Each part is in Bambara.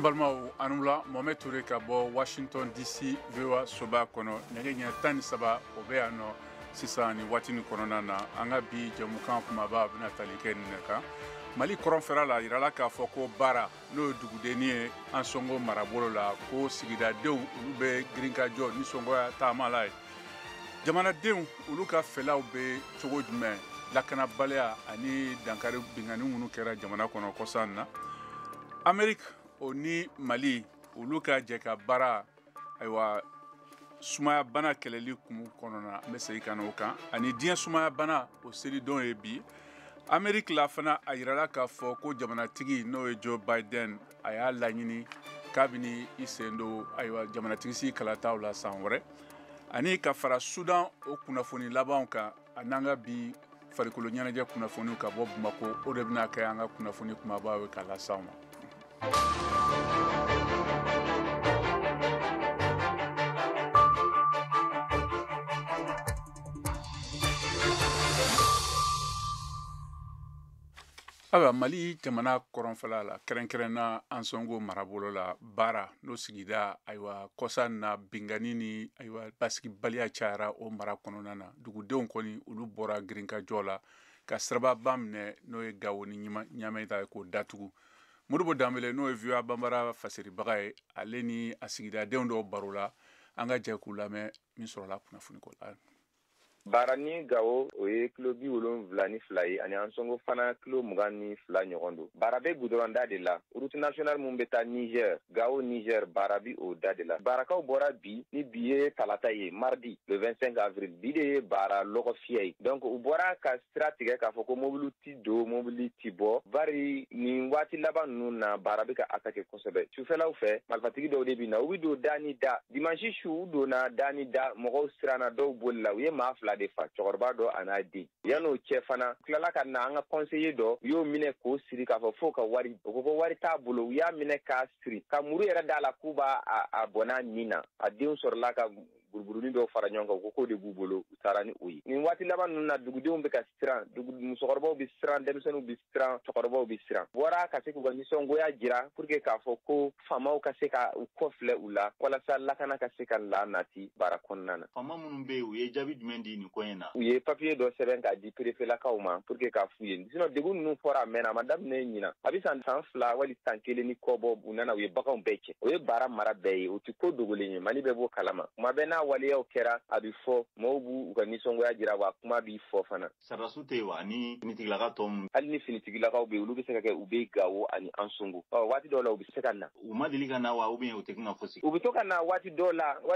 Ambalma anula Mohamed Touré ka bɔ Washington DC VOA soba kɔnɔ nɛgɛ ɲɛ 13 o bɛ yan nɔ sisan ni waati ni kɔnɔna na an ka bi jɛmukan kumaba bɛna tali kɛ nin kan Mali kɔrɔnfɛla la yirala k'a fɔ ko baara n'o ye dugudenni ye an sɔngo marabolo la ko sigidadenw olu bɛ girinkajɔ ni sɔngɔya taama la ye jamanadenw olu ka fɛlaw bɛ cogo jumɛn lakanabaliya ani dankari bingani minnu kɛra jamana kɔnɔ kɔsan na Amérique o ni Mali olu ka jɛ ka baara aywa sumaya bana kɛlɛli kumu kɔnɔna an bɛ segin ka n'o kan ani diɲɛ sumaya bana o selidon ye bi Amérique la fana a yirala k'a fɔ ko jamanatigi n'o ye Joe Biden a y'a laɲini kabini i sen don aywa jamanatigi si kalataw la san wɛrɛ ani ka fara Sudan o kunnafoni labanw kan a n'an ka bi farikolo ɲɛnajɛ kunnafoniw ka bɔ Bamako o de bɛna kɛ an ka kunnafoni kumaba ye k'a lase aw ma. Aba Mali jamana kɔrɔnfɛla la kɛrɛnkɛrɛnna an sɔngo marabolo la baara n'o sigida aywa kɔsan na bingani ni aywa basigibaliya cayara o mara kɔnɔna na dugudenw kɔni olu bɔra girinkajɔ la ka sirababa minɛ n'o ye Gawo ni Ɲamɛta k'o datugu Modibo Dambele n'o ye VOA Bambara fasiribaga ye ale ni a sigidadenw dɔw baro la an ka jɛ k'u lamɛn min sɔrɔla kunnafoni ko la. Baara ni Gawo o ye kilo 72 ye ani an sɔngo fana kilo 22 ɲɔgɔn don. Baara bɛ goudron da de la. Route nationale mun bɛ taa Niger, Gawo Niger baara bi o da de la. Baarakaw bɔra bi ni bi ye talata ye mardi le 25 avril bi de ye baara lɔgɔ fiyɛ ye. Donc u bɔra ka sira tigɛ k'a fɔ ko mobili ti don mobili ti bɔ. Bari nin waati laban ninnu na baara bɛ ka attaquer kosɛbɛ. Sufɛlaw fɛ marifatigi dɔw de bi na u bi don da ni da. Dimanche su u donna da ni da mɔgɔw siranna dɔw boli la u ye maa fila de fa cɛkɔrɔba dɔ a n'a den yan'o cɛ fana tilala ka na an ka conseiller dɔ u y'o minɛ k'o siri k'a fɔ fo ka wari o ko wari t'a bolo u y'a minɛ k'a siri ka muru yɛrɛ d'a la k'u b'a a bɔn'a nin na a denw sɔrɔla ka buruburuni dɔw fara ɲɔgɔn kan ko de b'u bolo u taara ni o ye nin waati laban ninnu na dugudenw bɛ ka siran musokɔrɔbaw bɛ siran denmisɛnninw bɛ siran cɛkɔrɔbaw bɛ siran bɔra ka se k'u ka nisɔngoya jira pour que k'a fɔ ko faamaw ka se ka u kɔfilɛ u la walasa lakana ka se ka la nati baara kɔnɔna na. Faama minnu bɛ yen u ye jaabi jumɛn di nin ko in na? U ye papier dɔ sɛbɛn k'a di préfetlakaw ma pour que k'a f'u ye sinon degun ninnu fɔra a mɛnna a ma daminɛ ɲina a bɛ san 2 wali san 1 ni kɔ bɔ u nana u ye baganw bɛɛ cɛ o ye baara mara bɛɛ ye o tɛ ko dogolen ye Mali bɛ bɔ kalama kuma bɛɛ n'a waleyaw kɛra a bɛ fɔ mɔgɔw b'u ka nisɔngoya jira wa kuma b'i fɔ fana. Sarasu tɛ yen wa ni finitigilaka tɔ minnu hali ni finitigilakaw bɛ yen olu bɛ se ka kɛ u bɛ Gawo ani an sɔngo waati dɔw la u bɛ se ka na. U ma deli ka na wa ou bien u tɛ kan ka fosi? U bɛ to ka na waati dɔw la u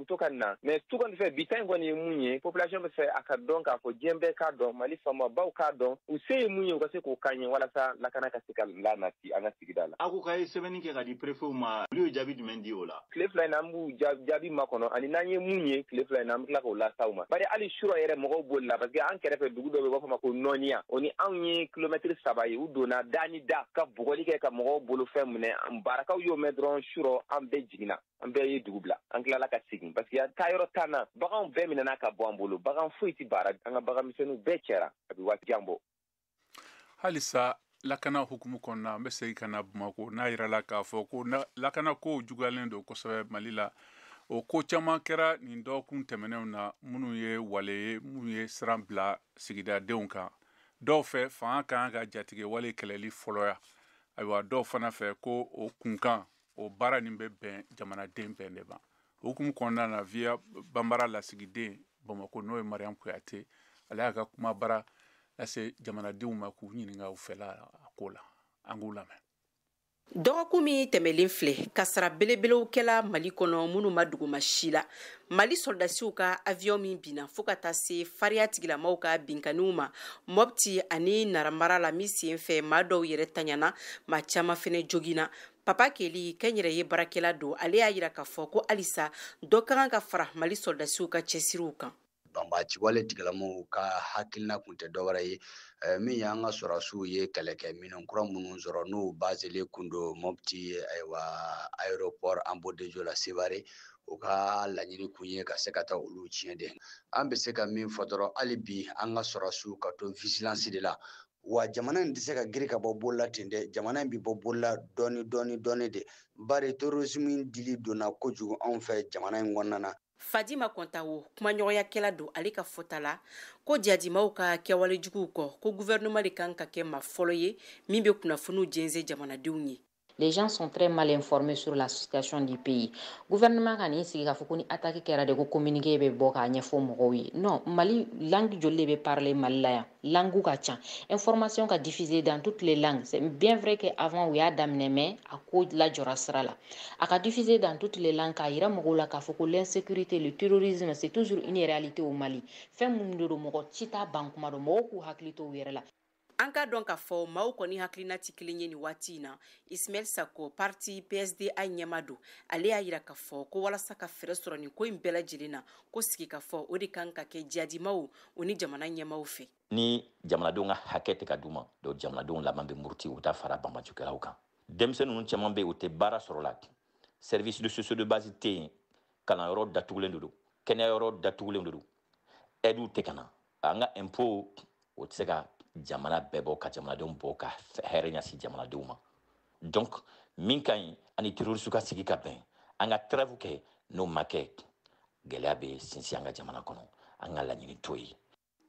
bɛ to ka na mais tu kɔni fɛ bi ta in kɔni ye mun ye population bɛ fɛ a ka dɔn k'a fɔ diɲɛ bɛɛ k'a dɔn Mali faamabaw k'a dɔn u se ye mun ye u ka se k'o k'an ye walasa lakana ka se ka la nati an ka sigida la. Aw ko k'a ye sɛbɛnni kɛ ka di préfet ma olu ye jaabi jumɛn di o la? Tile 2 in na an b'u jaabi makɔnɔ ani n'an ye mun ye tile 2 in na an bɛ tila k'o las'aw ma bari hali sura yɛrɛ mɔgɔw boli la parce que an kɛrɛfɛ dugu dɔ bɛ b'a fɔ ma ko Nɔniya o ni anw ye kilomètre 3 ye u donna da ni da ka bugɔli kɛ ka mɔgɔw bolofɛn minɛ baarakaw y'o mɛn dɔrɔn surɔ an bɛɛ jiginna an bɛɛ ye dugu bila an tilala ka segin parce que taayɔrɔ tan na baganw bɛɛ minɛna ka bɔ an bolo bagan foyi tɛ baara an ka baganmisɛnninw bɛɛ cɛra a bɛ waati jan bɔ. Halisa lakana hukumu kɔnɔna an bɛ segin ka na Bamako n'a yirala k'a fɔ ko lakana kow juguyalen don kosɛbɛ Mali la o ko caman kɛra nin dɔgɔkun tɛmɛnenw na minnu ye wale ye minnu ye siran bila sigidadenw kan dɔw fɛ fanga kan ka jatigɛ wale kɛlɛli fɔlɔya ayiwa dɔw fana fɛ ko o kunkan o baara nin bɛ bɛn jamanaden bɛɛ de ma o hukumu kɔnɔna na VOA Bambara lasigiden Bamako n'o ye Mariam Kuyate ale y'a ka kuma bara lase jamanadenw ma k'u ɲininka u fɛla a ko la an k'u lamɛn. Dɔgɔkun min tɛmɛlen filɛ kasara belebelew kɛla Mali kɔnɔ minnu ma duguma si la Mali soldasiw ka avion min binna fo ka taa se fariya tigilamaw ka binkaniw ma Mopti ani Naramara la min sen fɛ maa dɔw yɛrɛ taɲana maa caman fɛnɛ joginna Papa Keli kɛnyɛrɛ ye barakɛla don ale y'a yira k'a fɔ ko halisa dɔ ka kan ka fara Mali soldasiw ka cɛsiriw kan. Banbaci wale tigilamaw ka hakilina kun tɛ dɔwɛrɛ ye min y'an ka sɔrɔsiw ye kɛlɛkɛ minɛn kura minnu sɔrɔ n'u baselen kun don Mopti aéroport Ambodejo la Sevare u ka laɲini kun ye ka se ka taa olu tiɲɛ de an bɛ se ka min fɔ dɔrɔn hali bi an ka sɔrɔsiw ka to vigilance de la wa jamana in tɛ se ka giri ka bɔ bolola ten dɛ jamana in bi bɔ bolola dɔɔni de bari terrorisme dili donna kojugu anw fɛ jamana in kɔnɔna na. Fadima Kontawo kumaɲɔgɔnyakɛla don ale ka fɔta la ko jadimaw ka kɛwale juguw kɔ ko gouvernement de kan ka kɛ maa fɔlɔ ye min bɛ kunnafoniw jɛnsɛn jamanadenw ye. Les gens sont très mal informés sur la situation du pays. Gouvernement ka nin sigi ka fɔ ko ni attaque kɛra de ko communiqué bɛ bɔ k'a ɲɛfɔ mɔgɔw ye. Non, Mali langue joli de bɛ parler Mali la yan. Langue ka ca. Information ka diffuser dans toutes les langues. C'est bien vrai que avant u y'a daminɛ mais a ko lajɔra sira la. A ka diffuser dans toutes les langues k'a yira mɔgɔw la k'a fɔ ko l'insécurité, le terrorisme, c'est toujours une réalité au Mali. Fɛn minnu de don mɔgɔ ci t'a ban kuma dɔn mɔgɔw k'u hakili to u yɛrɛ la. An ka dɔn k'a fɔ maaw kɔni hakilina tɛ kelen ye nin waati in na. Ismail Sako parti PSDA ɲɛma don ale y'a yira k'a fɔ ko walasa ka fɛɛrɛ sɔrɔ nin ko in bɛɛ lajɛlen na ko sigi ka fɔ o de kan ka kɛ jadimaw o ni jamana ɲɛmaw fɛ. Ni jamanadenw ka hakɛ tɛ ka d'u ma donc jamanadenw laban bɛ muruti u ta fara banbajukɛlaw kan. Denmisɛnnin ninnu caman bɛ yen u tɛ baara sɔrɔ la. Service de sociaux de base tɛ yen, kalanyɔrɔ datugulen de don, kɛnɛyayɔrɔ datugulen de don, aides tɛ ka na. An ka impôt o tɛ se ka jamana bɛɛ bɔ ka jamanadenw bɔ ka hɛrɛ ɲɛsin jamanadenw ma. Donc min ka ɲi ani terroriste ka sigi ka bɛn an ka trêve kɛ n'o ma kɛ gɛlɛya bɛ sinsin an ka jamana kɔnɔ an ka laɲini t'o ye.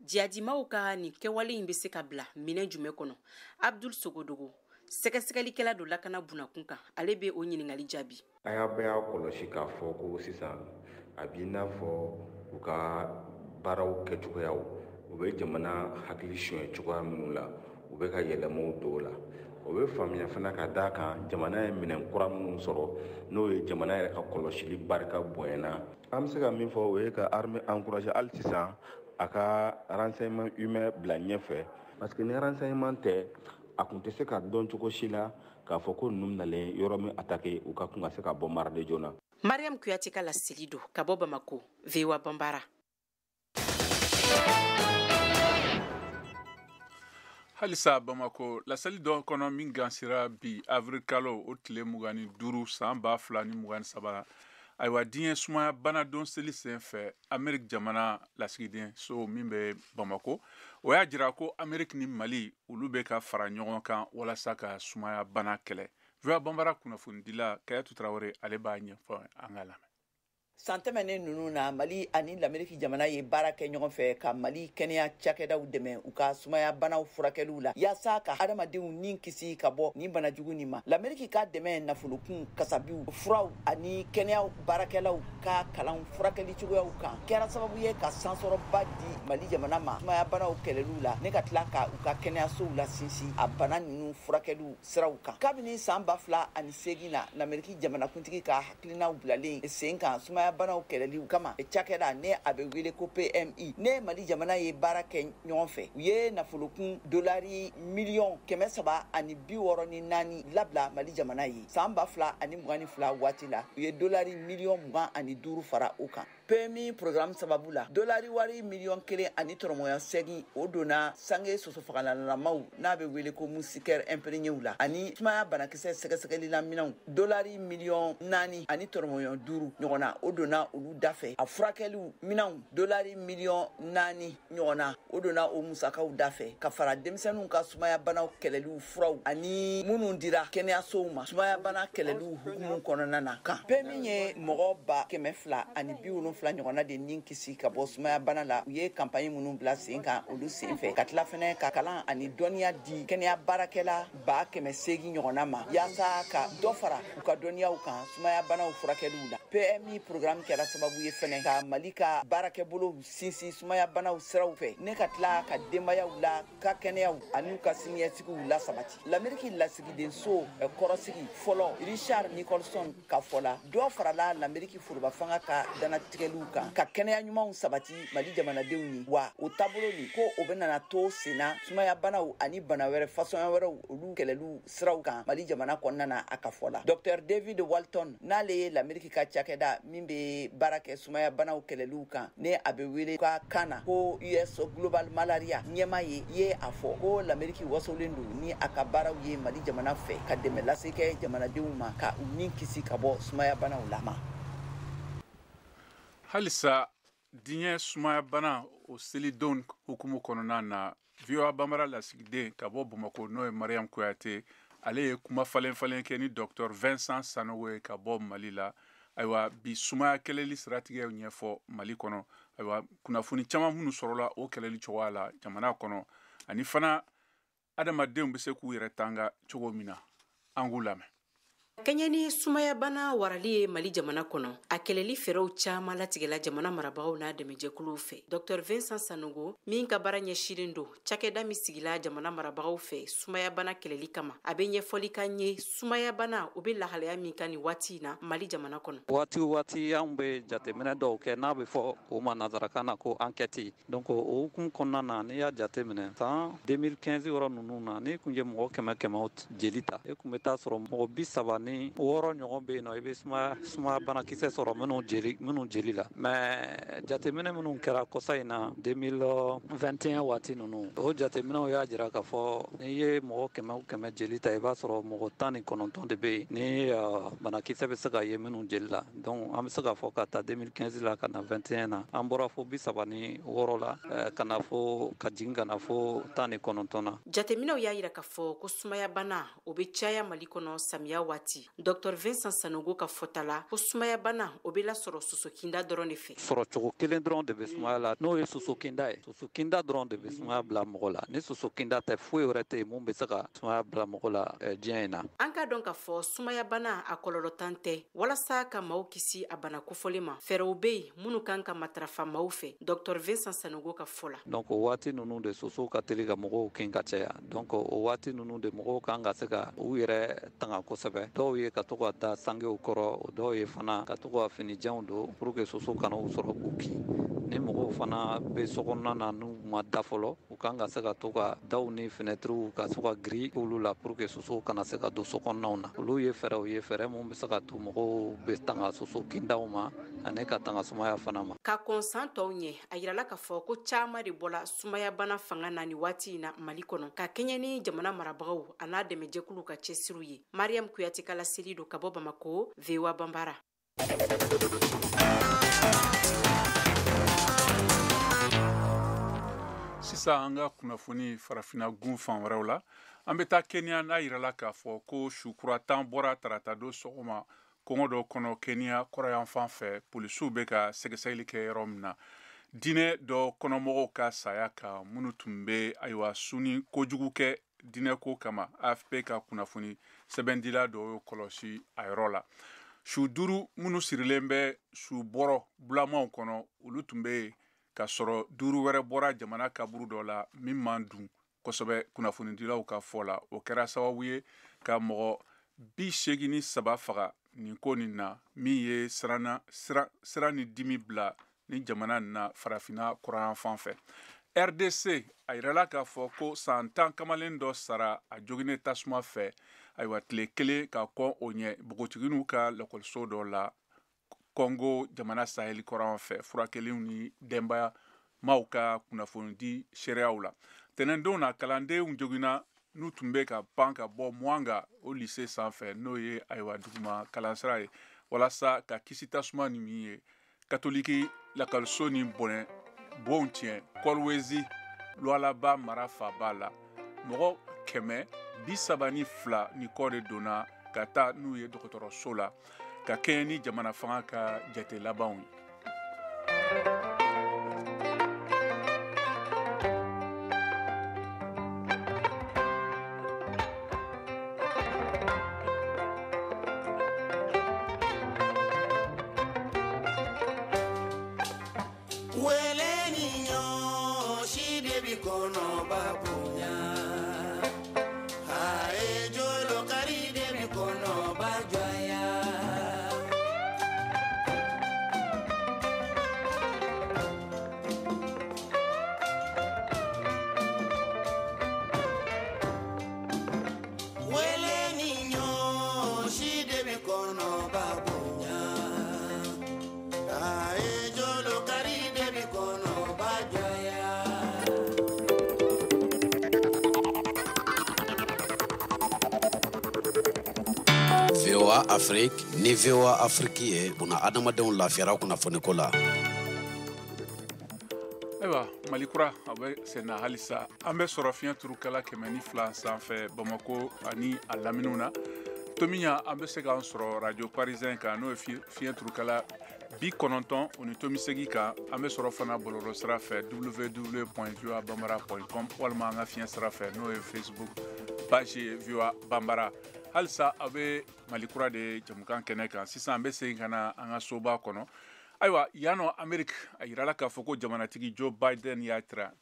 Jihadimaw ka nin kɛwale in bɛ se ka bila minɛn jumɛn kɔnɔ? Abdul Sogodogo sɛgɛsɛgɛlikɛla don lakana bunakun kan ale bɛ o ɲininkali jaabi. A y'a bɛɛ y'a kɔlɔsi k'a fɔ ko sisan a b'i n'a fɔ u ka baaraw kɛcogoyaw u bɛ jamana hakili suɲɛ cogoya minnu la u bɛ ka yɛlɛmaw don o la o bɛ faamuya fana ka d'a kan jamana ye minɛn kura minnu sɔrɔ n'o ye jamana yɛrɛ ka kɔlɔsili barika bonyana. An bɛ se ka min fɔ o ye ka armée encourager hali sisan a ka renseignement humain bila ɲɛfɛ parce que ni renseignement tɛ a kun tɛ se ka dɔn cogo si la k'a fɔ ko ninnu nalen yɔrɔ min attaqué u ka kun ka se ka bɔ marade joona. Mariam Kuyate ka laseli don ka bɔ Bamako, VOA Bambara. Halisa Bamako laseli dɔ kɔnɔ min gansira bi avril kalo o tile 25 san 2023 ayiwa diɲɛ sumaya bana don seli senfɛ Ameriki jamana lasigiden so min bɛ Bamako o y'a jira ko Ameriki ni Mali olu bɛ ka fara ɲɔgɔn kan walasa ka sumaya bana kɛlɛ. VOA Bambara kunnafonidila Kayatu Tarawele ale b'a ɲɛfɔ an ka lamɛn. San tɛmɛnen ninnu na Mali ani l'Amérique jamana ye baara kɛ ɲɔgɔn fɛ ka Mali kɛnɛya cakɛdaw dɛmɛ u ka sumaya banaw furakɛliw la yaasa ka adamadenw ni kisi ka bɔ ni bana jugu nin ma. L'Amérique ka dɛmɛ nafolokun kasabiw furaw ani kɛnɛya baarakɛlaw ka kalan furakɛli cogoyaw kan kɛra sababu ye ka sansɔrɔba di Mali jamana ma sumaya banaw kɛlɛliw la ne ka tila ka u ka kɛnɛyasow la sinsin a bana ninnu furakɛliw siraw kan. Kabini san 2008 na l'Amérique jamanakuntigi ka hakilinaw bilalen sen kan sumaya banaw kɛlɛliw kama cakɛda ne a bɛ wele ko PMI ne Mali jamana ye baara kɛ ɲɔgɔn fɛ u ye nafolokun dolari miliyɔn 364 labila Mali jamana ye san 2022 waati la u ye dolari miliyɔn 25 fara o kan. PMI programme sababu la dolari wari miliyɔn 1.8 o donna sange sosofagalalamaw n'a bɛ wele ko moustiquaire imprégnéw la ani sumaya banakisɛ sɛgɛsɛgɛlila minɛnw dolari miliyɔn 4.5 ɲɔgɔnna o donna olu dafɛ a furakɛliw minɛnw dolari miliyɔn 4 ɲɔgɔnna o donna o musakaw dafɛ ka fara denmisɛnninw ka sumaya banaw kɛlɛliw furaw ani minnu dira kɛnɛyasow ma sumaya bana kɛlɛliw hukumu kɔnɔna na kan. PMI ye mɔgɔ 270 ɲɔgɔnna de ni kisi ka bɔ sumaya bana la u ye campagne minnu bila sen kan olu sen fɛ ka tila fɛnɛ ka kalan ani dɔnniya di kɛnɛya baarakɛla 880 ɲɔgɔnna ma yaasa ka dɔ fara u ka dɔnniyaw kan sumaya banaw furakɛliw la. PMI programme kɛra sababu ye fɛnɛ ka Mali ka baarakɛbolow sinsin sumaya banaw siraw fɛ ne ka tila ka denbayaw la ka kɛnɛyaw ani ka siniɲɛsigiw la sabati. L'Amérique lasigidenso kɔrɔsigi fɔlɔ Richard Nicholson ka fɔ la dɔ farala l'Amérique foroba fanga ka danatigɛliw kan ka kɛnɛya ɲumanw sabati Mali jamanadenw ye wa o taabolo nin ko o bɛ nana to senna sumaya banaw ani bana wɛrɛ fasɔnya wɛrɛw olu kɛlɛliw siraw kan Mali jamana kɔnɔna na a ka fɔ la. Dr David Walton n'ale ye l'Amérique ka cakɛda min bɛ baara kɛ sumaya banaw kɛlɛliw kan ne a bɛ wele ka kan na ko US Global Malaria ɲɛma ye a fɔ ko l'Amérique wasolen don ni a ka baaraw ye Mali jamana fɛ ka dɛmɛ lase kɛ jamanadenw ma ka u ni kisi ka bɔ sumaya banaw la ma. Halisa diɲɛ sumaya bana o selidon hukumu kɔnɔna na VOA Bambara lasigiden ka bɔ Bamakɔ n'o ye Mariam Kuyate ale ye kuma falen kɛ ni Dr Vincent Sanogo ka bɔ Mali la ayiwa bi sumaya kɛlɛli siratigɛw ɲɛfɔ Mali kɔnɔ ayiwa kunnafoni caman minnu sɔrɔla o kɛlɛli cogoya la jamana kɔnɔ ani fana adamadenw bɛ se k'u yɛrɛ tanga cogo min na an k'u lamɛn. Kɛɲɛ sumaya bana warali ye Mali jamana kɔnɔ a kɛlɛli fɛrɛw caman latigɛla jamana marabagaw n'a dɛmɛjɛkuluw fɛ. Dr Vincent Sanogo min ka baara ɲɛsilen don cakɛda min sigila jamana marabagaw fɛ sumaya bana kɛlɛli kama a bɛ ɲɛfɔli kan ye sumaya bana o bɛ lahalaya min kan ni waati in na Mali jamana kɔnɔ. Waati anw bɛ jateminɛ dɔw kɛ n'a bɛ fɔ o ma nanzarakan na ko enquête donc o hukumu kɔnɔna na n'i y'a jateminɛ san 2015 yɔrɔ ninnu na ni kun ye mɔgɔ 100 jeli ta e kun bɛ taa sɔrɔ mɔgɔ 30 ni wɔɔrɔ ɲɔgɔn bɛ yen nɔ i bɛ sumaya banakisɛ sɔrɔ minnu jeli la mais jateminɛ minnu kɛra kɔsa in na 2021 waati ninnu o jateminɛw y'a jira k'a fɔ n'i ye mɔgɔ 100 jeli ta i b'a sɔrɔ mɔgɔ 19 de bɛ yen ni banakisɛ bɛ se ka ye minnu jeli la donc an bɛ se k'a fɔ ka taa 2015 la ka na 21 na an bɔra fo 36 la ka na fo ka jigin ka na fo 19 na. Jateminɛw y'a jira k'a fɔ ko sumaya bana o bɛ caya Mali kɔnɔ samiya waati. Dr Vincent Sanogo ka fɔta la ko sumaya bana o bɛ lasɔrɔ sosokinda dɔrɔn de fɛ. Sɔrɔ cogo kelen dɔrɔn de bɛ sumaya la n'o ye sosokinda ye sosokinda dɔrɔn de bɛ sumaya bila mɔgɔ la ni sosokinda tɛ foyi wɛrɛ tɛ yen mun bɛ se ka sumaya bila mɔgɔ la diɲɛ in na. An ka dɔn k'a fɔ sumaya bana a kɔlɔlɔ tan tɛ walasa ka maaw kisi a bana kofɔli ma fɛɛrɛw bɛ yen minnu kan ka matarafa maaw fɛ Dr Vincent Sanogo ka fɔ la. Donc o waati ninnu de soso ka teli ka mɔgɔw kin ka caya donc o waati ninnu de mɔgɔw kan ka se ka u yɛrɛ tanga kosɛbɛ dɔw ye ka to ka taa sangew kɔrɔ dɔw ye fana ka to ka finijanw don pour que soso kana u sɔrɔ k'u kin ni mɔgɔw fana bɛ sokɔnɔna na n'u ma da fɔlɔ u kan ka se ka to ka daw ni fenêtres ka se ka giri olu la pour que soso kana se ka don sokɔnɔnaw na olu ye fɛɛrɛ mun bɛ se ka to mɔgɔw bɛ tanga soso kindaw ma ani ka tanga sumaya fana ma. Ka kɔnsan tɔw ɲɛ a yirala k'a fɔ ko caman de bɔla sumaya bana fanga na ni waati in na Mali kɔnɔ ka kɛɲɛ ni jamana marabagaw a n'a dɛmɛjɛkuluw ka cɛsiriw ye. Mariam Kuyate ka laseli don ka bɔ Bamako VOA Bambara. Sisan an ka kunnafoni farafina gun fan wɛrɛw la an bɛ taa Kenya n'a yirala k'a fɔ ko sukura tan bɔra tarata don sɔgɔma kɔngɔ dɔ kɔnɔ Kenya kɔrɔyan fan fɛ polisiw bɛ ka sɛgɛsɛgɛli kɛ yɔrɔ min na diinɛ dɔ kɔnɔmɔgɔw ka saya kan minnu tun bɛ ayiwa suni kojugu kɛ diinɛ ko kama AFP ka kunnafoni sɛbɛndila dɔ y'o kɔlɔsi a yɔrɔ la su 5 minnu sirilen bɛ su bɔrɔ bulamaw kɔnɔ olu tun bɛ yen ka sɔrɔ 5 wɛrɛ bɔra jamana kaburu dɔ la min man dun kosɛbɛ kunnafonidilaw ka fɔ la o kɛra sababu ye ka mɔgɔ 83 faga nin ko nin na min ye sira ni dimi bila ni jamana nin na farafina kɔrɔyan fan fɛ RDC a yirala k'a fɔ ko san 10 kamalen dɔ sara a joginen tasuma fɛ ayiwa tile kelen ka kɔn o ɲɛ bogotigininw ka lakɔliso dɔ la Congo jamana saheli kɔrɔyan fɛ furakɛliw ni denbaya maaw ka kunnafoni di seereyaw la tɛnɛndenw na kalandenw joginna n'u tun bɛ ka pan ka bɔ Mwanga o lycée sanfɛ n'o ye ayiwa duguma kalansira ye walasa ka kisi tasuma ni min ye katoliki lakɔliso ni bonw tiɲɛ Kolwezi Lualaba mara faba la mɔgɔ 132 ni kɔ de donna ka taa n'u ye dɔgɔtɔrɔso la ka kɛɲɛ ni jamana fanga ka jate labanw ye. VOA Afrique ni VOA Afrique ye buna adamadenw lafiyara kunnafoni ko la. Ayiwa malikura a bɛ senna halisa an bɛ sɔrɔ fiɲɛ turukala 102 sanfɛ Bamako ani a laminiw na to min ya an bɛ se k'an sɔrɔ radio parisien kan n'o ye fiɲɛ turukala 90 o ni tomi segi kan an bɛ sɔrɔ fana bɔlɔlɔ sira fɛ www.voabambara.com walima an ka fiɲɛ sira fɛ n'o ye Facebook page VOA Bambara halisa a bɛ malikura de jamukan kɛnɛ kan sisan an bɛ segin ka na an ka soba kɔnɔ. Ayiwa yano Amerik a yirala k'a fɔ ko jamanatigi Joe Biden y'a tara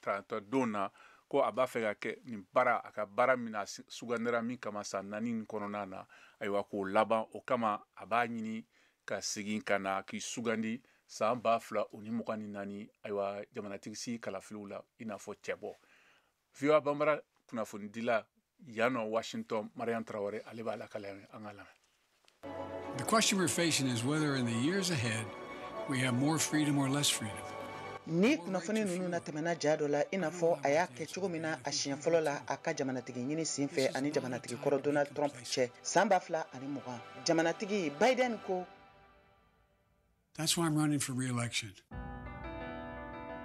don na ko a b'a fɛ ka kɛ nin baara a ka baara min a sugandira min kama san 4 in kɔnɔna na ayiwa k'o laban o kama a b'a ɲini ka segin ka na k'i sugandi san 2024 ayiwa jamanatigi si kalafiliw la i n'a fɔ cɛbɔ VOA Bambara kunnafonidila yano Washington Mariam Traoré ale b'a la kalan an ka lamɛn. The question we're facing is whether in the years ahead we have more freedom or less freedom. Ni kunnafoni ninnu na tɛmɛna ja dɔ la i n'a fɔ a y'a kɛ cogo min na a siɲɛ fɔlɔ la a ka jamanatigi ɲini sen fɛ ani jamanatigi kɔrɔ Donald Trump cɛ san 2020 jamanatigi Biden ko That's why I'm running for re-election.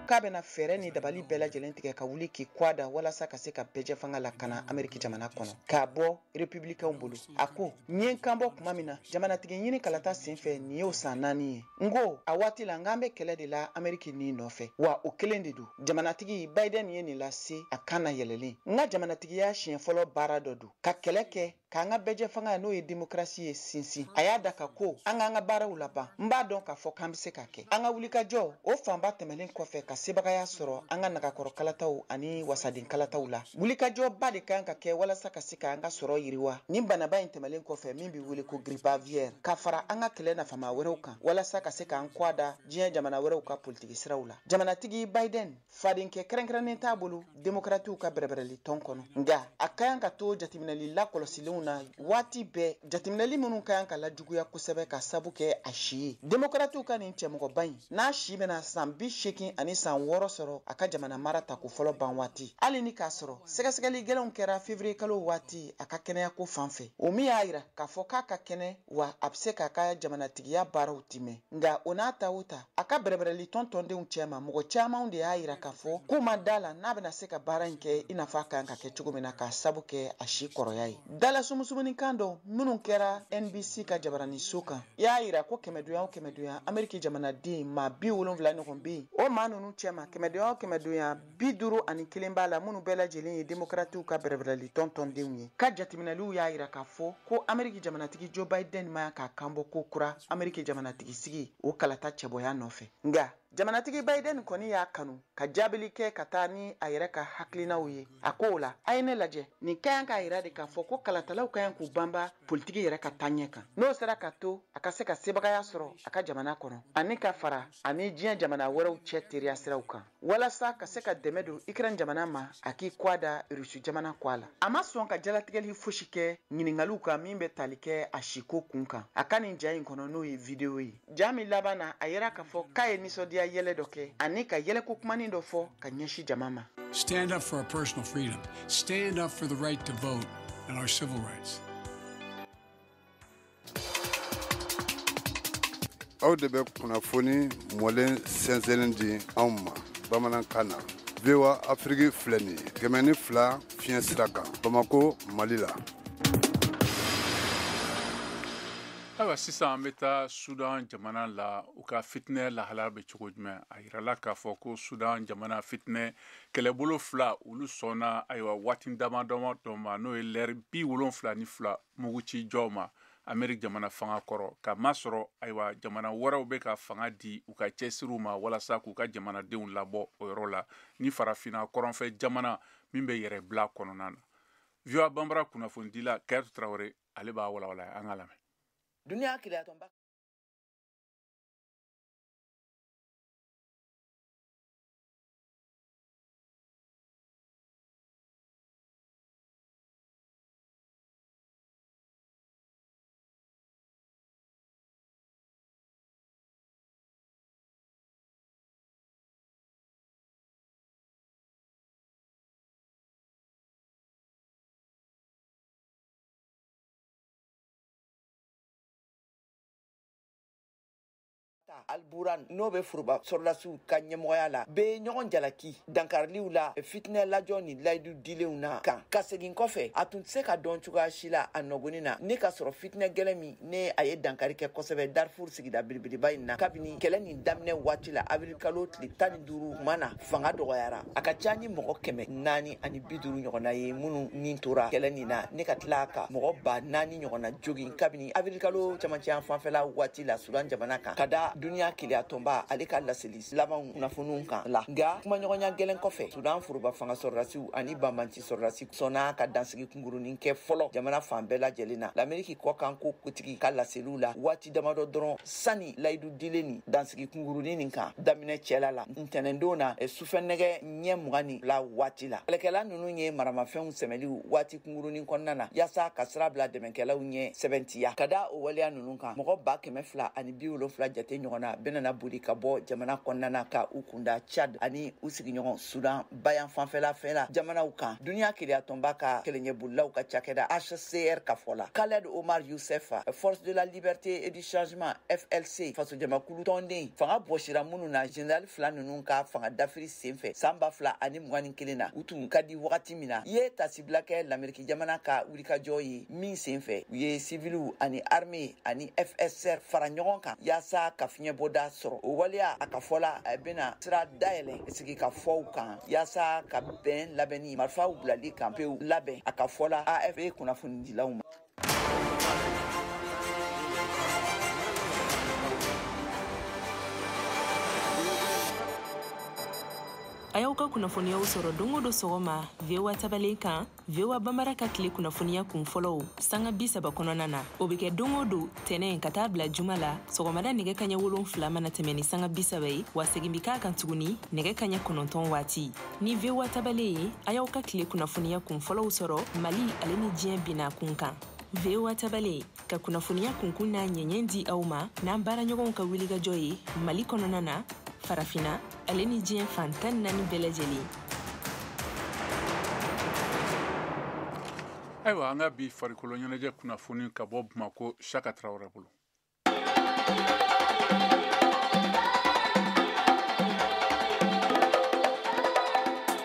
K'a bɛna fɛɛrɛ ni dabali bɛɛ lajɛlen tigɛ ka wuli k'i kwada walasa ka se ka bɛjɛ fanga lakana Ameriki jamana kɔnɔ k'a bɔ républicainw bolo a ko n ye kan bɔ kuma min na jamanatigi ɲini kalata sen fɛ nin y'o san 4 ye n ko a waati la n k'an bɛ kɛlɛ de la Ameriki ni nɔfɛ wa o kelen de don jamanatigi Biden ye nin lase a kan na yɛlɛlen n ka jamanatigiya siɲɛ fɔlɔ baara dɔ don ka kɛlɛ kɛ k'an ka bɛjɛ fanga n'o ye démocratie ye sinsin a y'a da ka ko an k'an ka baaraw laban n b'a dɔn k'a fɔ k'an bɛ se ka kɛ an ka wulikajɔ o fanba tɛmɛlen kɔfɛ ka sebagaya sɔrɔ an ka nagakɔrɔ kalataw ani wasaden kalataw la wulikajɔ ba de kan ka kɛ walasa ka se ka an ka sɔrɔ yiriwa nin banaba in tɛmɛlen kɔfɛ min bɛ wele ko grippe aviaire ka fara an ka kɛlɛ nafama wɛrɛw kan walasa ka se k'an kwada diɲɛ jamana wɛrɛw ka politiki siraw la jamanatigi Biden fadenkɛ kɛrɛnkɛrɛnnen t'a bolo démocratiw ka bɛrɛbɛrɛli tɔn kɔnɔ nka a ka kan ka to jateminɛli lakɔlɔsilenw na waati bɛɛ jateminɛli minnu ka kan ka lajuguya kosɛbɛ ka sabu kɛ a si ye démocratiw ka nin cɛmɔgɔba in n'a si bɛna san 80 ani san 6 sɔrɔ a ka jamana mara ta ko fɔlɔ ban waati hali ni k'a sɔrɔ sɛgɛsɛgɛli gɛlɛnw kɛra février kalo waati a ka kɛnɛyako fan fɛ o min y'a yira k'a fɔ k'a ka kɛnɛ wa a bɛ se k'a ka jamanatigiya baaraw timɛ nka o n'a ta o ta a ka bɛrɛbɛrɛli tɔntɔndenw cɛma mɔgɔ camanw de y'a yira k'a fɔ k'u ma da la n'a bɛna se ka baara in kɛ i n'a fɔ a kan ka kɛ cogo min na k'a sabu kɛ a si kɔrɔya ye dala sumusumuni kan dɔ minnu kɛra NBC ka jabarani so kan i y'a yira ko kɛmɛdonya o kɛmɛdonya Ameriki jamanaden maa 70 ɲɔgɔn bɛ yen o maa ninnu cɛma kɛmɛdonya o kɛmɛdonya 51 b'a la minnu bɛɛ lajɛlen ye démocratiw ka bɛrɛbɛrɛli tɔntɔndenw ye ka jateminɛliw y'a yira k'a fɔ ko Ameriki jamanatigi Joe Biden ma k'a kanbɔ ko kura Ameriki jamanatigi sigi o kalata cɛbɔya nɔfɛ nka jamanatigi Biden kɔni y'a kanu ka jaabili kɛ ka taa ni a yɛrɛ ka hakilinaw ye a ko o la a ye ne lajɛ nin ka kan k'a yira de k'a fɔ ko kalatalaw ka kan k'u banba politiki yɛrɛ ka taa ɲɛ kan n'o sera ka to a ka se ka sebagaya sɔrɔ a ka jamana kɔnɔ ani ka fara ani diɲɛ jamana wɛrɛw cɛ teriya siraw kan walasa ka se ka dɛmɛ don Ukraine jamana ma a k'i kwada Rusi jamana kwa la a ma sɔn ka jalatigɛli fosi kɛ ɲiningaliw kan min bɛ tali kɛ a siko kun kan a ka nin ja in kɔnɔ n'o ye video ye ja min laban na a yɛrɛ k'a fɔ k'a ye nisɔndiya yɛlɛ dɔ kɛ ani ka yɛlɛko kumanin dɔ fɔ ka ɲɛsin jama ma Stand up for our personal freedom. Stand up for the right to vote and our civil rights. Aw de bɛ kunnafoni mɔlen sɛnsɛnlen di anw ma bamanankan na VOA Afrique filɛ nin ye 102 fiɲɛ sira kan Bamako Mali la. Ayiwa sisan an bɛ taa Sudan jamana la u ka fitinɛ lahala bɛ cogo jumɛn a yirala k'a fɔ ko Sudan jamana fitinɛ kɛlɛbolo 2 olu sɔnna ayiwa waati damadama dɔ ma n'o ye lɛri 72 mugu ci jɔw ma Ameriki jamana fanga kɔrɔ ka masɔrɔ ayiwa jamana wɛrɛw bɛ ka fanga di u ka cɛsiriw ma walasa k'u ka jamanadenw labɔ o yɔrɔ la ni farafina kɔrɔnfɛ jamana min bɛ yɛrɛ bila kɔnɔna na VOA Bambara kunnafonidila Kayatu Traoré ale b'a walawala an ka lamɛn. Dunia kila Alburan n'o bɛ foroba sɔrɔdasiw ka ɲɛmɔgɔya la bɛ ɲɔgɔn jalaki dankariliw la fitinɛ lajɔ ni layidu dilenw na kan ka segin kɔfɛ a tun tɛ se ka dɔn cogoya si la a nɔgɔnin na ni ka sɔrɔ fitinɛ gɛlɛn min ne a ye dankari kɛ kosɛbɛ Darfour sigida belebeleba in na kabini kɛlɛ nin daminɛ waati la avril kalo tile 15 kuma na fanga dɔgɔyara a ka ca ni mɔgɔ 450 ɲɔgɔnna ye minnu nin tora kɛlɛ nin na ne ka tila ka mɔgɔ 4,000 ɲɔgɔnna jogin kabini avril kalo camancɛ fanfɛla waati la Sudan jamana kan ka da duniya keleya tɔnba ale ka laseli labanw kunnafoniw kan la nka kuma ɲɔgɔnya gɛlɛn kɔfɛ Sudan foroba fanga sɔrɔdasiw ani banbanci sɔrɔdasi sɔnna ka dansigi kungurunin kɛ fɔlɔ jamana fan bɛɛ lajɛlen na l'Amérique kɔ kan ko kutigi ka laseliw la waati damadɔ dɔrɔn sani layidu dilen ni dansigi kungurunin nin kan daminɛ cɛla la ntɛnɛndon na sufɛnɛgɛ ɲɛ 22 waati la kɛlɛkɛla ninnu ye maramafɛnw sɛmɛliw waati kungurunin kɔnɔna na yaasa ka sira bila dɛmɛkɛlaw ɲɛ sɛbɛntiya ka da o waleya ninnu kan mɔgɔ 270 jate ɲɔgɔnna bɛnana boli ka bɔ jamana kɔnɔna ka u kunda Chad ani u sigiɲɔgɔn Sudan bayan fanfɛla fɛla jamanaw kan duniya keleya tɔnba ka kɛlɛɲɛbolilaw ka cakɛda HCR ka fɔ la Khaled Omar Youssef Force de la Liberté et du Changement FLC faso jamakulu tɔnden fanga bɔsira minnu na général fila ninnu ka fanga dafiri senfɛ san 2021 na u tun ka di wagati min na ye tasibila kɛ l'Amérique jamana ka wulikajɔ ye min senfɛ u ye civiliw ani armée ani FSR fara ɲɔgɔn kan yaasa ka fiɲɛbɔda sɔrɔ o waleya a ka fɔla a bɛna sira dayɛlɛ sigi ka fɔw kan yaasa ka bɛn labɛnni marifaw bilali kan pewu labɛn a ka fɔla AFP kunnafonidilaw ma. A y'aw ka kunnafoniyaw sɔrɔ don o don sɔgɔma VOA tabalen kan VOA Bambara ka tile kunnafoniya kun fɔlɔw sanga 30 kɔnɔna na o bɛ kɛ don o don tɛnɛn ka taa bila juma la sɔgɔmada nɛgɛ kaɲɛ 7 mana tɛmɛ ni sanga 30 ye wa segin bi k'a kan tuguni nɛgɛ kaɲɛ 9 waati ni VOA tabalen ye a y'aw ka tile kunnafoniya kun fɔlɔw sɔrɔ Mali ale ni diɲɛ bina kun kan VOA tabalen ka kunnafoniya kunkun n'a ɲɛɲɛ di aw ma n'an baaraɲɔgɔnw ka wulikajɔ ye Mali kɔnɔna na farafina ale ni diɲɛ fan 14 bɛɛ lajɛlen. Ayiwa an ka bi farikolo ɲɛnajɛ kunnafoni ka bɔ Bamako Chaka Traoré bolo.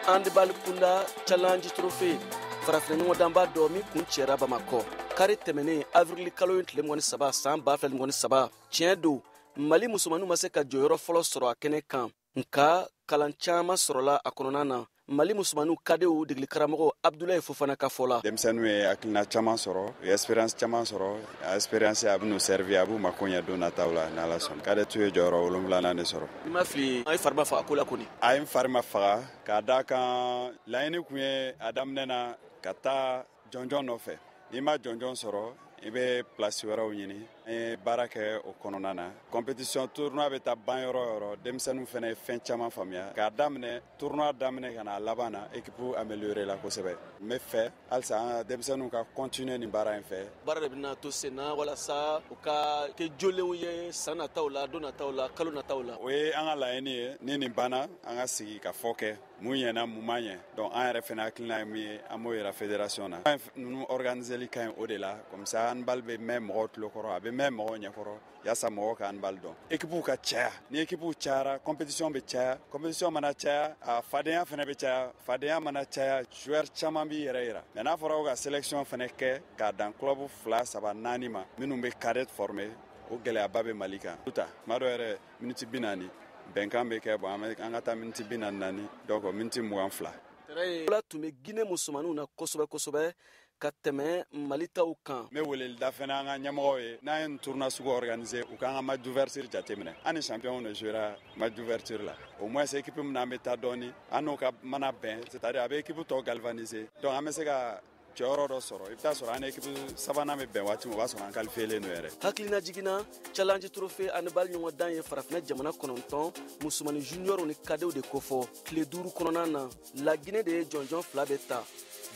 Handball kunda challenge trophy farafina ɲɔgɔndanba dɔ min kun cɛra Bamakɔ kari tɛmɛnen avril kalo tile 23 san 2023 tiɲɛ don Mali musomanninw ma se ka jɔyɔrɔ fɔlɔ sɔrɔ a kɛnɛ kan nka kalan caman sɔrɔla a kɔnɔna na Mali musomanninw kadew degeli karamɔgɔ Abdoulaye Fofana ka fɔ la denmisɛnninw ye hakilina caman sɔrɔ u ye expérience caman sɔrɔ a expérience a bɛ n'u servi a b'u mako ɲɛ don nataw la n'Ala sɔnna kadetu ye jɔyɔrɔ 7nan de sɔrɔ i ma fili a ye fari ma faga ko la kɔni a ye n fari ma faga k'a da kan laɲini kun ye a daminɛ na ka taa jɔnjɔn nɔfɛ n'i ma jɔnjɔn sɔrɔ i bɛ place wɛrɛw ɲini an ye baara kɛ o kɔnɔna na compétition tournoi bɛ taa ban yɔrɔ o yɔrɔ denmisɛnninw fana ye fɛn caman faamuya k'a daminɛ tournoi daminɛ ka na laban na équipe amélioré la kosɛbɛ n bɛ fɛ halisa an denmisɛnninw ka continuer nin baara in fɛ baara de bɛna to sen na walasa u ka kɛ jolenw ye san nataw la don nataw la kalo nataw la o ye an ka laɲini ye ni nin banna an ka sigi ka fɔ kɛ mun ɲɛna mun ma ɲɛ donc an yɛrɛ fana hakilina ye min ye an b'o yira fédération na an ninnu organiseli ka ɲi o de la comme ça handball bɛ mɛn mɔgɔw tulo kɔrɔ a bɛ mɛn mɔgɔw ɲɛkɔrɔ yaasa mɔgɔw ka handball dɔn équipew ka caya ni équipew cayara compétition bɛ caya compétition mana caya a fadenya fana bɛ caya fadenya mana caya joueur caman b'i yɛrɛ yira mais n'a fɔra ko ka sélection fana kɛ k'a dan club 2, 3, 4 ma minnu bɛ cadet former o gɛlɛyaba bɛ Mali kan tuta tuma dɔ yɛrɛ minute 40 bɛnkan bɛ kɛ bon an ka taa minute 44 donc minute 22 la tun bɛ Guinée musomanninw na kosɛbɛ kosɛbɛ ka tɛmɛ Mali taw kan n bɛ welelida fana an ka ɲɛmɔgɔw ye n'an ye nin tournoi sugu organiser u k'an ka match d'ouverture jateminɛ an ni champion de jouera match d'ouverture la au moins équipe min na an bɛ taa dɔɔni an n'u ka mana bɛn c'est-à-dire a bɛ équipe tɔw galvaniser donc an bɛ se ka jɔyɔrɔ dɔ sɔrɔ i bɛ taa sɔrɔ an équipe sabanan bɛ bɛn waati min o b'a sɔrɔ an qualifielen don yɛrɛ hakilina jiginna challenge trophée handball ɲɔgɔndan ye farafina jamana 9 musomanni junior ni kadew de kofɔ tile 5 kɔnɔna na la Guinée de ye jɔnjɔn 2 bɛ ta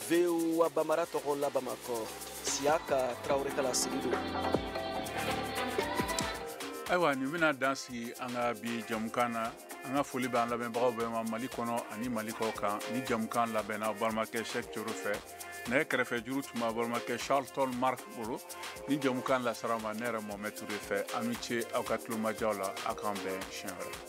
VOA Bambara tɔgɔ la Bamakɔ Siaka Traoré kala sigi don ayiwa nin bɛna dan sigi an ka bi jamukan na an ka foli b'an lamɛnbagaw bɛɛ ma Mali kɔnɔ ani Mali kɔ kan ni jamukan labɛnna balimakɛ Cheikh Thioro fɛ ne kɛrɛfɛ juru tuma balimakɛ Charlton Mark bolo ni jamukan lasara ma ne yɛrɛ Mohamed Touré fɛ a ni ce aw ka tulomajaw la a k'an bɛn siɲɛ wɛrɛ.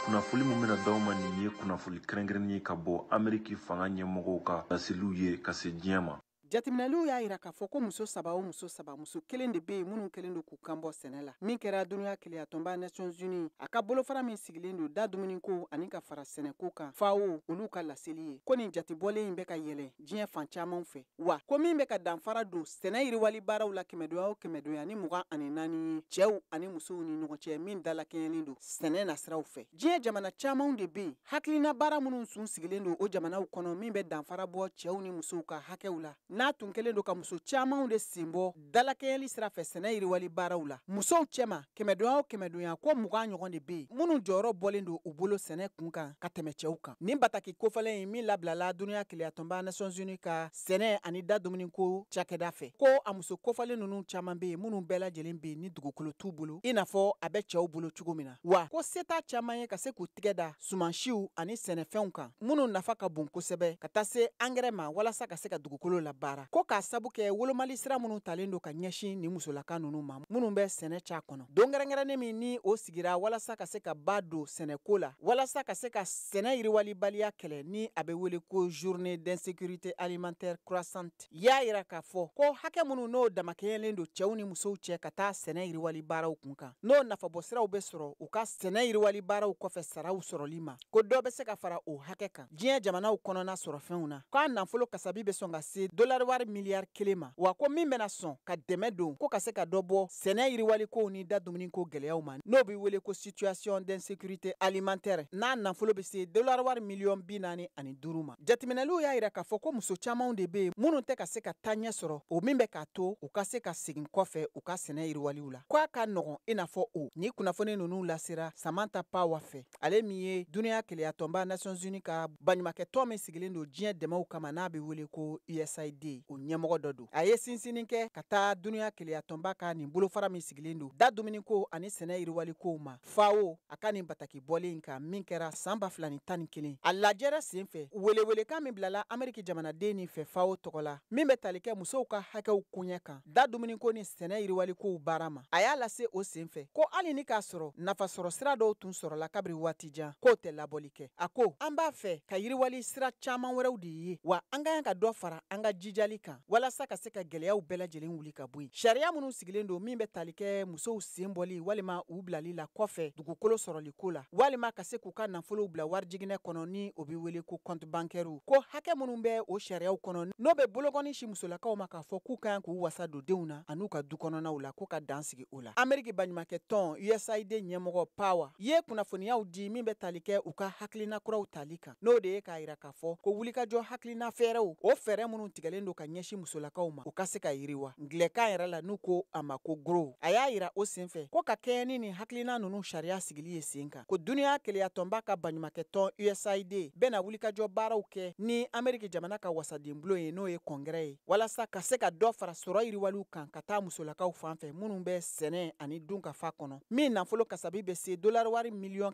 kunnafoni min bɛna d'aw ma nin ye kunnafoni kɛrɛnkɛrɛnnen ye ka bɔ Ameriki fanga ɲɛmɔgɔw ka laseliw ye ka se diɲɛ ma. Jateminɛliw y'a yira k'a fɔ ko muso saba muso kelen de bɛ yen minnu kelen don k'u kanbɔ sɛnɛ la min kɛra dunuya keleya tɔnba Nations Unies a ka bolofara min sigilen don da dumuniko ani ka fara sɛnɛko kan FAO olu ka laseli ye ko nin jatebɔlen in bɛ ka yɛlɛ diɲɛ fan caman fɛ wa ko min bɛ ka danfara don sɛnɛ yiriwali baaraw la kɛmɛdonya ni 24 ye cɛw ani musow ni ɲɔgɔn cɛ min dalakɛɲɛlen don sɛnɛ nasiraw fɛ diɲɛ jamana camanw de bɛ yen hakilina baara minnu sun sigilen don o jamanaw kɔnɔ min bɛ danfara bɔ cɛw ni musow ka hakɛw la n'a tun kelen don ka muso camanw de senbɔ dalakɛɲɛli sira fɛ sɛnɛ yiriwali baaraw la musow cɛma kɛmɛdonya ko 20 ɲɔgɔn de bɛ yen minnu jɔyɔrɔ bɔlen don u bolo sɛnɛ kun kan ka tɛmɛ cɛw kan nin bataki kofalen in min labilala dunuya keleya tɔnba Nations Unies ka sɛnɛ ani da dumuniko cakɛda fɛ ko a muso kofalen ninnu caman bɛ yen minnu bɛɛ lajɛlen bɛ yen ni dugukolo t'u bolo i n'a fɔ a bɛ cɛw bolo cogo min na wa ko se t'a caman ye ka se k'u tigɛ da sumansiw ani sɛnɛfɛnw kan minnu nafa ka bon kosɛbɛ ka taa se angɛrɛ ma walasa ka se ka dugukolo la baara ko k'a sabu kɛ wolomali sira minnu talen don ka ɲɛsin ni musolaka ninnu ma minnu bɛ sɛnɛ ca kɔnɔ don kɛrɛnkɛrɛnnen min ni o sigira walasa ka se ka ba don sɛnɛko la walasa ka se ka sɛnɛ yiriwalibaliya kɛlɛ ni a bɛ wele ko journée d'insécurité alimentaire croissante y'a yira k'a fɔ ko hakɛ minnu n'o damakɛɲɛlen don cɛw ni musow cɛ ka taa sɛnɛ yiriwali baaraw kun kan n'o nafabɔ siraw bɛ sɔrɔ u ka sɛnɛ yiriwali baaraw kɔfɛ saraw sɔrɔli ma ko dɔ bɛ se ka fara o hakɛ kan diɲɛ jamanaw kɔnɔna sɔrɔfɛnw na k'a nafolo kasabi bɛ sɔn ka se $1 miliyari kelen ma wa ko min bɛna sɔn ka dɛmɛ don ko ka se ka dɔ bɔ sɛnɛ yiriwalikow ni da dumuniko gɛlɛyaw ma n'o bɛ wele ko situation d'insécurité alimentaire n'a nafolo bɛ se $45 miliyɔn ma jateminɛliw y'a yira k'a fɔ ko muso camanw de bɛ yen minnu tɛ ka se ka taa ɲɛ sɔrɔ o min bɛ k'a to u ka se ka segin kɔfɛ u ka sɛnɛ yiriwaliw la k'a ka nɔgɔn i n'a fɔ o ni kunnafoni ninnu lasera Samantha Power fɛ ale min ye dunuya keleya tɔnba Nations Unies ka baɲumankɛtɔn min sigilen don diɲɛ dɛmɛw kama n'a bɛ wele ko USAID o ɲɛmɔgɔ dɔ don a ye sinsinni kɛ ka taa dunuya keleya tɔnba ka nin bolofara min sigilen don da dumuniko ani sɛnɛ yiriwalikow ma FAO a ka nin bataki bɔlen kan min kɛra san 2011 a lajɛra sen fɛ welewelekan min bilala Ameriki jamanaden nin fɛ FAO tɔgɔ la min bɛ tali kɛ musow ka hakɛw koɲɛ kan da dumuniko ni sɛnɛ yiriwalikow baara ma a y'a lase o sen fɛ ko hali ni k'a sɔrɔ nafasɔrɔ sira dɔw tun sɔrɔla kabiri waati jan k'o tɛ labɔli kɛ a ko an b'a fɛ ka yiriwali sira caman wɛrɛw de ye wa an ka ka dɔ fara an ka jijali kan walasa ka se ka gɛlɛyaw bɛɛ lajɛlen wuli ka bɔ yen sariya minnu sigilen don min bɛ tali kɛ musow sen bɔli walima u bilali la kɔfɛ dugukolo sɔrɔliko la walima ka se k'u ka nafolow bila warijiginɛ kɔnɔ ni o bɛ wele ko compte bancaire ko hakɛ minnu bɛ o sariyaw kɔnɔ n'o bɛ bolokɔni si musolakaw ma k'a fɔ k'u ka kan k'u wasa don denw na an'u ka du kɔnɔnaw la ko ka dan sigi o la Ameriki baɲumankɛtɔn USAID ɲɛmɔgɔ Power ye kunnafoniyaw di min bɛ tali kɛ u ka hakilina kuraw tali kan n'o de ye k'a yira k'a fɔ ko wulikajɔ hakilina fɛɛrɛw o fɛɛrɛ minnu tigɛlen don ka ɲɛsin musolakaw ma u ka se ka yiriwa ngilɛkan yɛrɛ la n'u ko a ma ko GROW a y'a yira o sen fɛ ko ka kɛɲɛ ni nin hakilina ninnu sariya sigili ye sen kan ko dunuya keleya tɔnba ka baɲumankɛtɔn USAID bɛna wulikajɔ baaraw kɛ ni Ameriki jamana ka wasaden bulon ye n'o ye kɔngrɛ ye walasa ka se ka dɔ fara sɔrɔ yiriwaliw kan ka taa musolakaw fan fɛ minnu bɛ sɛnɛ ani dunkafa kɔnɔ min nafolo kasabi bɛ se $335 miliyɔn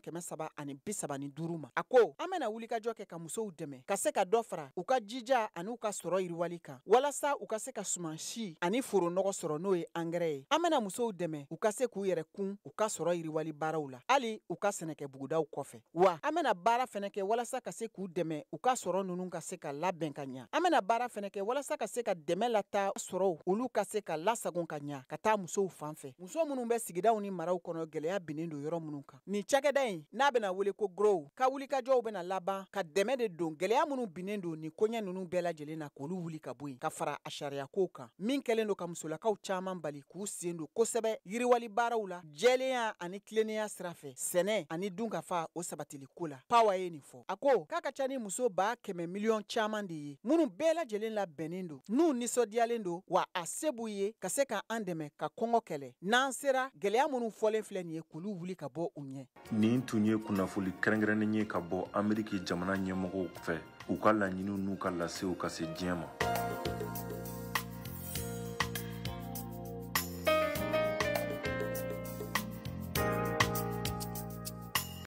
ma a ko an bɛna wulikajɔ kɛ ka musow dɛmɛ ka se ka dɔ fara u ka jija ani u ka sɔrɔ yiriwali kan walasa u ka se ka suman si ani foro nɔgɔ sɔrɔ n'o ye angɛrɛ ye an bɛna musow dɛmɛ u ka se k'u yɛrɛ kun u ka sɔrɔ yiriwali baaraw la hali u ka sɛnɛkɛ bugudaw kɔfɛ wa an bɛna baara fɛnɛ kɛ walasa ka se k'u dɛmɛ u ka sɔrɔ ninnu ka se ka labɛn ka ɲa an bɛna baara fɛnɛ kɛ walasa ka se ka dɛmɛ lata sɔrɔw olu ka se ka lasagon ka ɲa ka taa musow fan fɛ muso minnu bɛ sigidaw ni maraw kɔnɔ gɛlɛya binnen don yɔrɔ minnu kan nin cakɛda in n'a bɛna wele ko GROW ka wulikajɔw bɛna laban ka dɛmɛ de don gɛlɛya minnu binnen don nin koɲɛ ninnu bɛɛ lajɛlen na k'olu wuli ka bɔ yen ka fara a sariyakow kan min kɛlen don ka musolakaw caman bali k'u sen don kosɛbɛ yiriwali baaraw la jɛlenya ani tilennenya sira fɛ sɛnɛ ani dunkafa o sabatiliko la Power ye nin fɔ a ko k'a ka ca ni muso 100 miliyɔn caman de ye minnu bɛɛ lajɛlen labɛnnen don n'u nisɔndiyalen don wa a se b'u ye ka se ka an dɛmɛ ka kɔngɔ kɛlɛ n'an sera gɛlɛya minnu fɔlen filɛ nin ye k'olu wuli ka bɔ u ɲɛ nin tun ye kunnafoni kɛrɛnkɛrɛnnen ye ka bɔ Ameriki jamana ɲɛmɔgɔw fɛ u ka laɲiniw n'u ka lasew ka se diɲɛ ma